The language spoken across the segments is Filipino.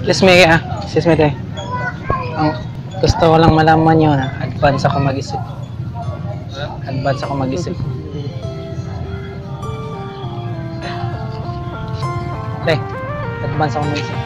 Excuse me, te. Ang gusto ko lang malaman nyo na advance ako mag-isip. Advance ako mag-isip. Te, advance ako mag-isip.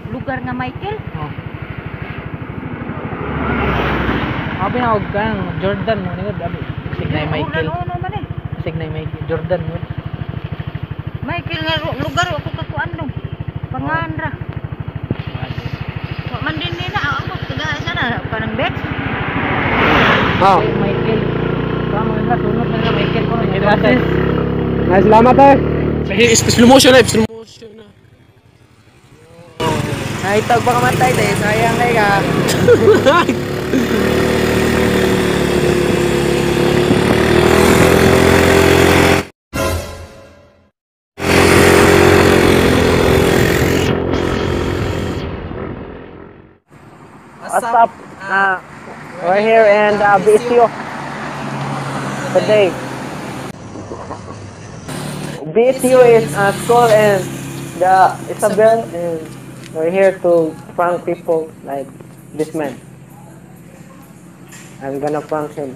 Lugar nga Michael? Oh. Abi na og kang Jordan mo nigod abi. Signay Michael. Ano man eh? Signay Michael Jordan mo. Michael nga lugar ako kakuan no. Pangan ra. Man din na ako taga sana parang bet. Oh. Michael. Tama na sunod na Michael ko. Gracias. Salamat eh. Slow motion na, slow motion na. Naitag pa kamatay dahil sayang na ka. What's up? We're here in BTO today. BTO is a school in the Isabel, and we're here to prank people like this man. I'm gonna prank him.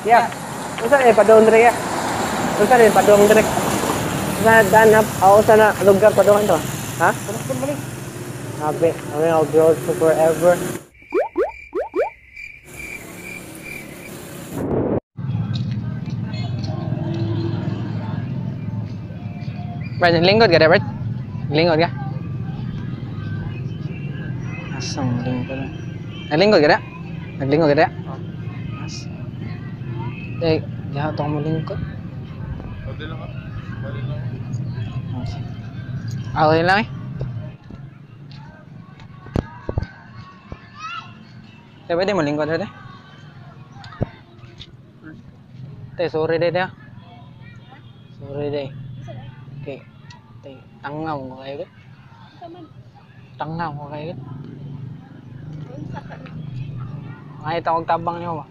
Yeah. Unsa ni padung dire ya? Unsa ni padung dire? Sa danap, sa na lugar padung ito. Ha? Sabi, I'll grow forever. Brad, lingkod ka, Brad? Lingkod ka? Asang lingkod na. Naglingkod ka na? Naglingkod ka na? Eh, diha ito mo lingkod. Pwede lang ka? Pwede lang. Okay lang eh. Te, pwede mo lingkod rin eh. Te, sorry deh. Sorry deh. Okay. Te, tangaw mo kayo. Tangaw mo kayo. Ngayon akong tabang niyo ba?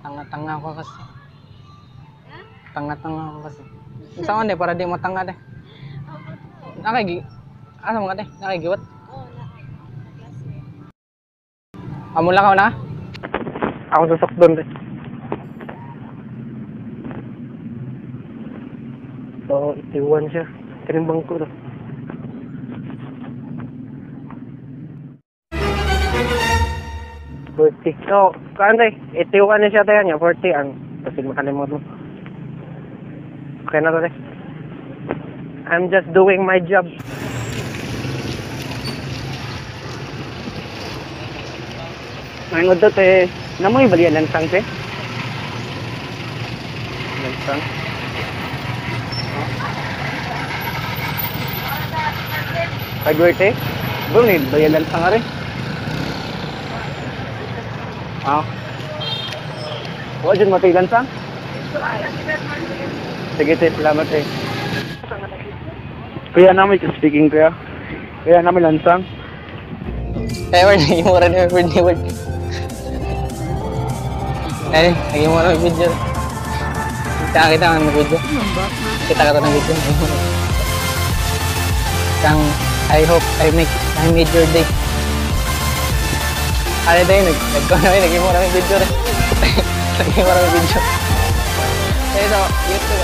Tanga-tanga ko kasi. Tanga-tanga ko kasi. Saan ka para di mo tanga deh. Ano mo ka deh? Nakigiwat? Amo lang ako na? Ako susok doon deh. So, itiwan siya. Kinimbang ko to. So, kanday, itiwan niya siya tayo niya, 40 ang pasig makalimot mo. Okay na to, I'm just doing my job. Ngayon doon, namoy balian lansang, te? Lansang? Pag-work, te? Bro, balian lansang nga rin. Huwag dyan matay lansang? Sige, te, salamat, te. Kaya namin speaking, kaya namin lansang. Word, naging mura na yung word. Ayun, naging mura yung video. Kita ka ng video. Kita ka ng video. I hope I made your day. Ano tayo, naging mura yung video rin. Naging mura yung video. Ito, YouTube.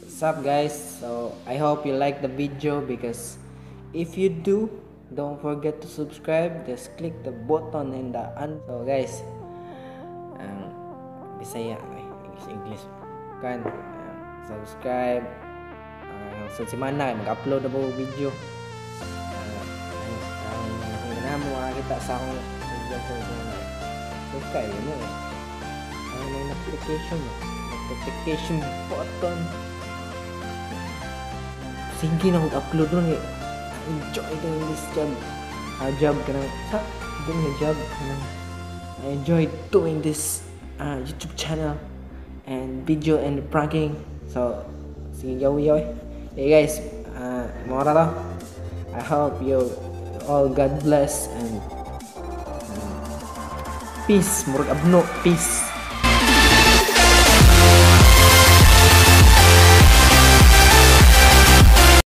What's up guys? So I hope you like the video, because if you do, don't forget to subscribe. Just click the button in the so guys, Bisaya, English kan, subscribe, sa semana kay mag-upload na po video. Ang namo makakita sa akong video sa semana. Okay, mo. May notification button. Sige na mag-upload nun eh. I enjoy doing this job. Job ka na. Doing a job. I enjoy doing this YouTube channel and video and pranking. So, sige yaw. Hey guys, mga to. I hope you all God bless and peace. Murag abno. Peace.